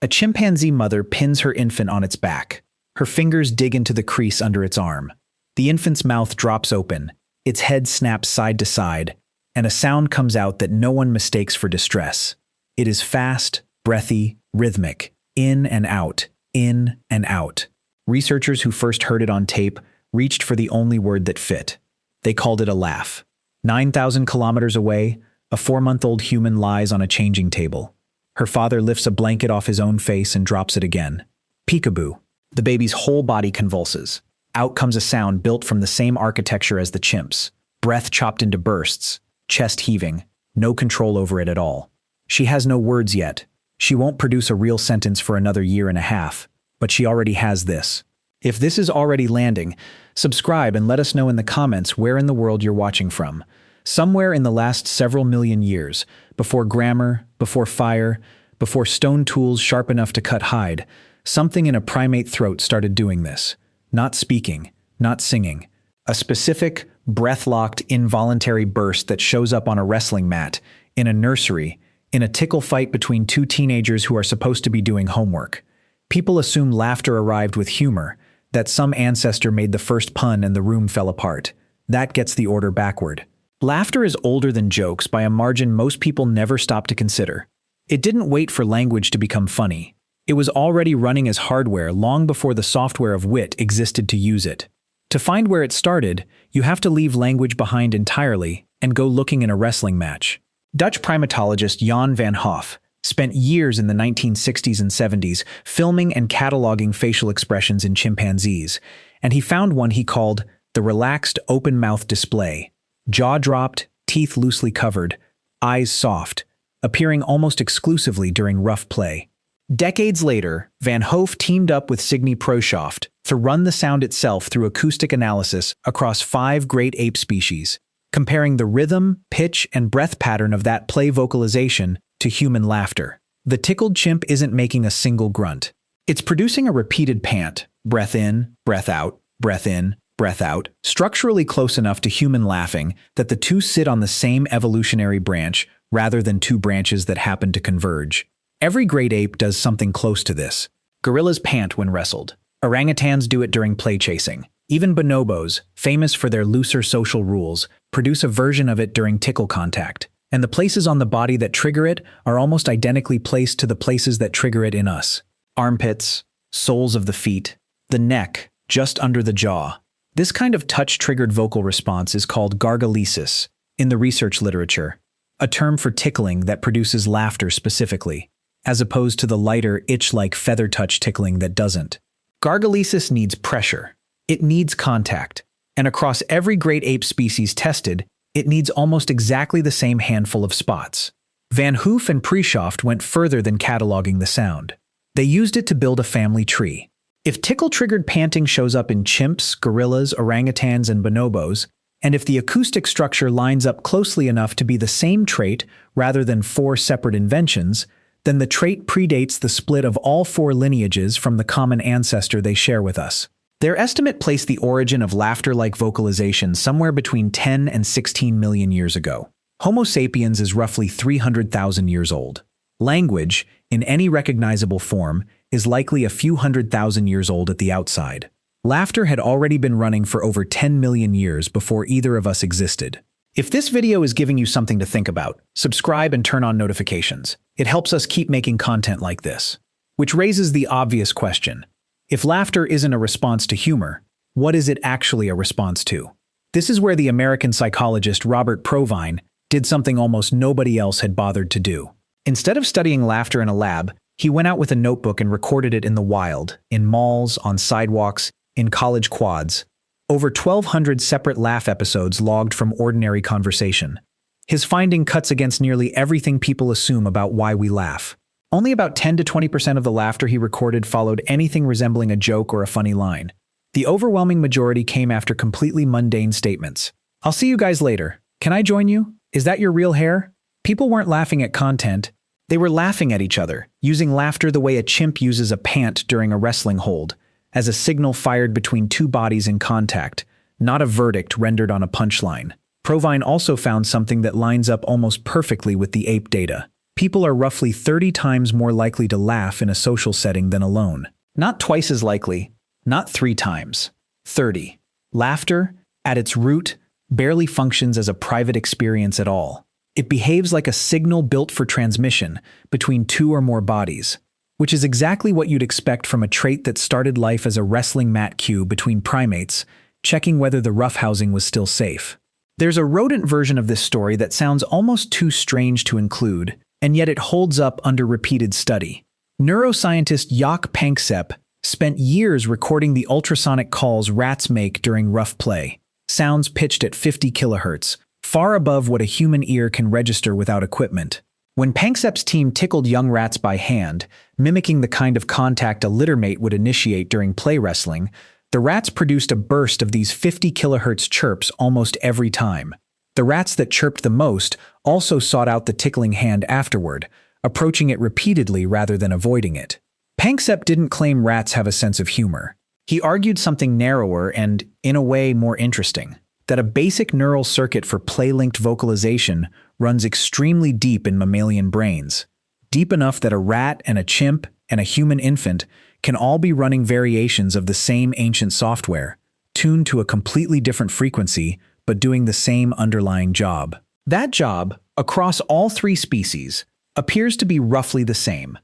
A chimpanzee mother pins her infant on its back. Her fingers dig into the crease under its arm. The infant's mouth drops open, its head snaps side to side, and a sound comes out that no one mistakes for distress. It is fast, breathy, rhythmic, in and out, in and out. Researchers who first heard it on tape reached for the only word that fit. They called it a laugh. 9,000 kilometers away, a 4-month-old human lies on a changing table. Her father lifts a blanket off his own face and drops it again. Peekaboo. The baby's whole body convulses. Out comes a sound built from the same architecture as the chimps. Breath chopped into bursts, chest heaving, no control over it at all. She has no words yet. She won't produce a real sentence for another year and a half, but she already has this. If this is already landing, subscribe and let us know in the comments where in the world you're watching from. Somewhere in the last several million years, before grammar, before fire, before stone tools sharp enough to cut hide, something in a primate throat started doing this. Not speaking, not singing. A specific, breath-locked, involuntary burst that shows up on a wrestling mat, in a nursery, in a tickle fight between two teenagers who are supposed to be doing homework. People assume laughter arrived with humor, that some ancestor made the first pun and the room fell apart. That gets the order backward. Laughter is older than jokes by a margin most people never stop to consider. It didn't wait for language to become funny. It was already running as hardware long before the software of wit existed to use it. To find where it started, you have to leave language behind entirely and go looking in a wrestling match. Dutch primatologist Jan van Hoff spent years in the 1960s and 70s filming and cataloging facial expressions in chimpanzees, and he found one he called the relaxed open-mouth display. Jaw dropped, teeth loosely covered, eyes soft, appearing almost exclusively during rough play. Decades later, Van Hoff teamed up with Signe Proshoft to run the sound itself through acoustic analysis across 5 great ape species, comparing the rhythm, pitch, and breath pattern of that play vocalization to human laughter. The tickled chimp isn't making a single grunt. It's producing a repeated pant, breath in, breath out, breath in, breath out, structurally close enough to human laughing that the two sit on the same evolutionary branch rather than two branches that happen to converge. Every great ape does something close to this. Gorillas pant when wrestled. Orangutans do it during play chasing. Even bonobos, famous for their looser social rules, produce a version of it during tickle contact. And the places on the body that trigger it are almost identically placed to the places that trigger it in us. Armpits, soles of the feet, the neck, just under the jaw. This kind of touch-triggered vocal response is called gargalesis in the research literature, a term for tickling that produces laughter specifically, as opposed to the lighter, itch-like feather touch tickling that doesn't. Gargalesis needs pressure. It needs contact. And across every great ape species tested, it needs almost exactly the same handful of spots. Van Hoff and Proshoft went further than cataloging the sound. They used it to build a family tree. If tickle-triggered panting shows up in chimps, gorillas, orangutans, and bonobos, and if the acoustic structure lines up closely enough to be the same trait rather than 4 separate inventions, then the trait predates the split of all 4 lineages from the common ancestor they share with us. Their estimate placed the origin of laughter-like vocalization somewhere between 10 and 16 million years ago. Homo sapiens is roughly 300,000 years old. Language, in any recognizable form, is likely a few 100,000 years old at the outside. Laughter had already been running for over 10 million years before either of us existed. If this video is giving you something to think about, subscribe and turn on notifications. It helps us keep making content like this. Which raises the obvious question. If laughter isn't a response to humor, what is it actually a response to? This is where the American psychologist Robert Provine did something almost nobody else had bothered to do. Instead of studying laughter in a lab, he went out with a notebook and recorded it in the wild, in malls, on sidewalks, in college quads. Over 1,200 separate laugh episodes logged from ordinary conversation. His finding cuts against nearly everything people assume about why we laugh. Only about 10 to 20% of the laughter he recorded followed anything resembling a joke or a funny line. The overwhelming majority came after completely mundane statements. "I'll see you guys later. Can I join you? Is that your real hair?" People weren't laughing at content. They were laughing at each other, using laughter the way a chimp uses a pant during a wrestling hold, as a signal fired between two bodies in contact, not a verdict rendered on a punchline. Provine also found something that lines up almost perfectly with the ape data. People are roughly 30 times more likely to laugh in a social setting than alone. Not twice as likely, not 3 times. 30. Laughter, at its root, barely functions as a private experience at all. It behaves like a signal built for transmission between 2 or more bodies, which is exactly what you'd expect from a trait that started life as a wrestling mat cue between primates, checking whether the roughhousing was still safe. There's a rodent version of this story that sounds almost too strange to include, and yet it holds up under repeated study. Neuroscientist Jaak Panksepp spent years recording the ultrasonic calls rats make during rough play, sounds pitched at 50 kilohertz, far above what a human ear can register without equipment. When Panksepp's team tickled young rats by hand, mimicking the kind of contact a littermate would initiate during play wrestling, the rats produced a burst of these 50 kilohertz chirps almost every time. The rats that chirped the most also sought out the tickling hand afterward, approaching it repeatedly rather than avoiding it. Panksepp didn't claim rats have a sense of humor. He argued something narrower and, in a way, more interesting, that a basic neural circuit for play-linked vocalization runs extremely deep in mammalian brains, deep enough that a rat and a chimp and a human infant can all be running variations of the same ancient software, tuned to a completely different frequency, but doing the same underlying job. That job, across all 3 species, appears to be roughly the same.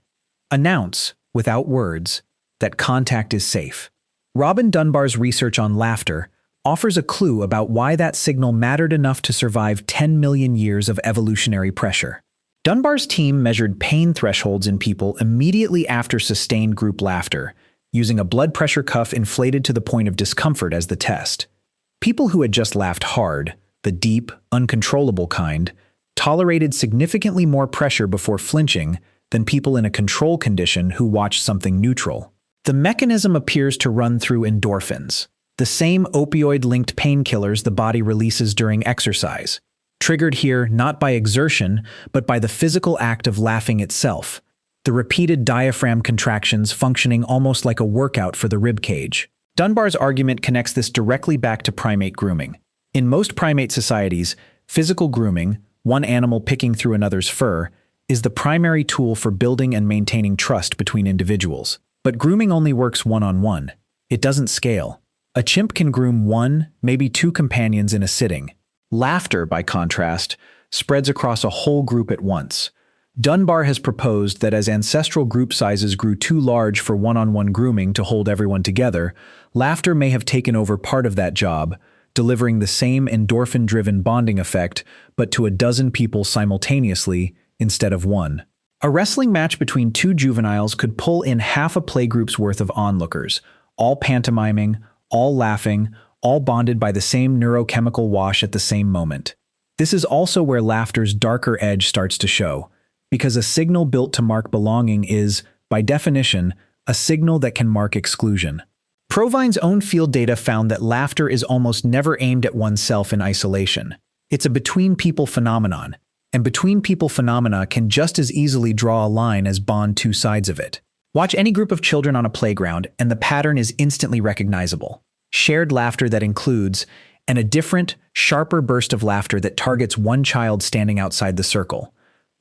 Announce, without words, that contact is safe. Robin Dunbar's research on laughter offers a clue about why that signal mattered enough to survive 10 million years of evolutionary pressure. Dunbar's team measured pain thresholds in people immediately after sustained group laughter, using a blood pressure cuff inflated to the point of discomfort as the test. People who had just laughed hard, the deep, uncontrollable kind, tolerated significantly more pressure before flinching than people in a control condition who watched something neutral. The mechanism appears to run through endorphins, the same opioid-linked painkillers the body releases during exercise, triggered here not by exertion, but by the physical act of laughing itself, the repeated diaphragm contractions functioning almost like a workout for the rib cage. Dunbar's argument connects this directly back to primate grooming. In most primate societies, physical grooming, one animal picking through another's fur, is the primary tool for building and maintaining trust between individuals. But grooming only works one-on-one. It doesn't scale. A chimp can groom 1, maybe 2 companions in a sitting. Laughter, by contrast, spreads across a whole group at once. Dunbar has proposed that as ancestral group sizes grew too large for one-on-one grooming to hold everyone together, laughter may have taken over part of that job, delivering the same endorphin-driven bonding effect, but to a dozen people simultaneously instead of 1. A wrestling match between 2 juveniles could pull in half a playgroup's worth of onlookers, all pantomiming, all laughing, all bonded by the same neurochemical wash at the same moment. This is also where laughter's darker edge starts to show, because a signal built to mark belonging is, by definition, a signal that can mark exclusion. Provine's own field data found that laughter is almost never aimed at oneself in isolation. It's a between-people phenomenon, and between-people phenomena can just as easily draw a line as bond 2 sides of it. Watch any group of children on a playground, and the pattern is instantly recognizable. Shared laughter that includes, and a different, sharper burst of laughter that targets one child standing outside the circle.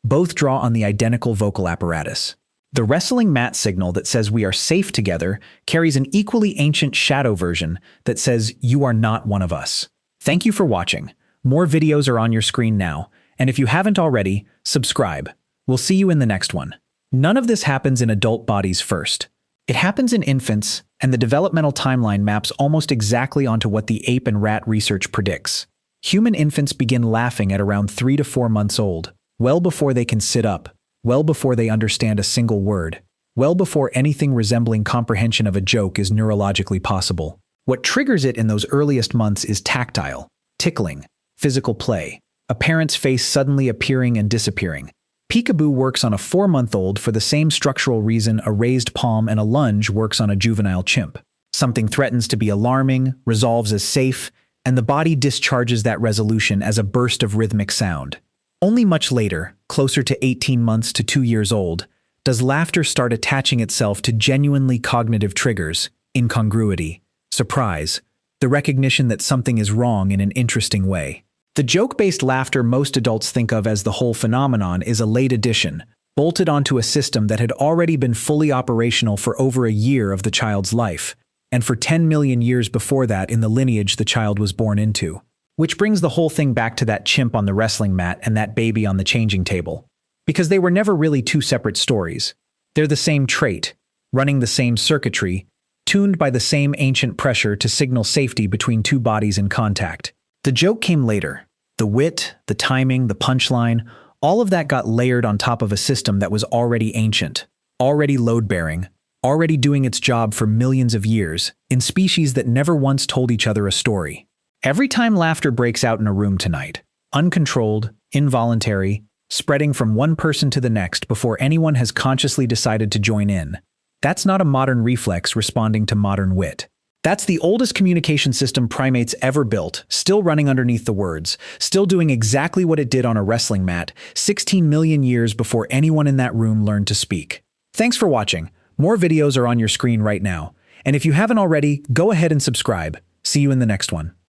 Both draw on the identical vocal apparatus. The wrestling mat signal that says we are safe together carries an equally ancient shadow version that says you are not one of us. Thank you for watching. More videos are on your screen now, and if you haven't already, subscribe. We'll see you in the next one. None of this happens in adult bodies first. It happens in infants, and the developmental timeline maps almost exactly onto what the ape and rat research predicts. Human infants begin laughing at around 3 to 4 months old, well before they can sit up, well before they understand a single word, well before anything resembling comprehension of a joke is neurologically possible. What triggers it in those earliest months is tactile, tickling, physical play, a parent's face suddenly appearing and disappearing. Peekaboo works on a 4-month-old for the same structural reason a raised palm and a lunge works on a juvenile chimp. Something threatens to be alarming, resolves as safe, and the body discharges that resolution as a burst of rhythmic sound. Only much later, closer to 18 months to 2 years old, does laughter start attaching itself to genuinely cognitive triggers, incongruity, surprise, the recognition that something is wrong in an interesting way. The joke-based laughter most adults think of as the whole phenomenon is a late addition, bolted onto a system that had already been fully operational for over a year of the child's life, and for 10 million years before that in the lineage the child was born into. Which brings the whole thing back to that chimp on the wrestling mat and that baby on the changing table. Because they were never really two separate stories. They're the same trait, running the same circuitry, tuned by the same ancient pressure to signal safety between two bodies in contact. The joke came later. The wit, the timing, the punchline, all of that got layered on top of a system that was already ancient, already load-bearing, already doing its job for millions of years, in species that never once told each other a story. Every time laughter breaks out in a room tonight, uncontrolled, involuntary, spreading from one person to the next before anyone has consciously decided to join in, that's not a modern reflex responding to modern wit. That's the oldest communication system primates ever built, still running underneath the words, still doing exactly what it did on a wrestling mat 16 million years before anyone in that room learned to speak. Thanks for watching. More videos are on your screen right now. And if you haven't already, go ahead and subscribe. See you in the next one.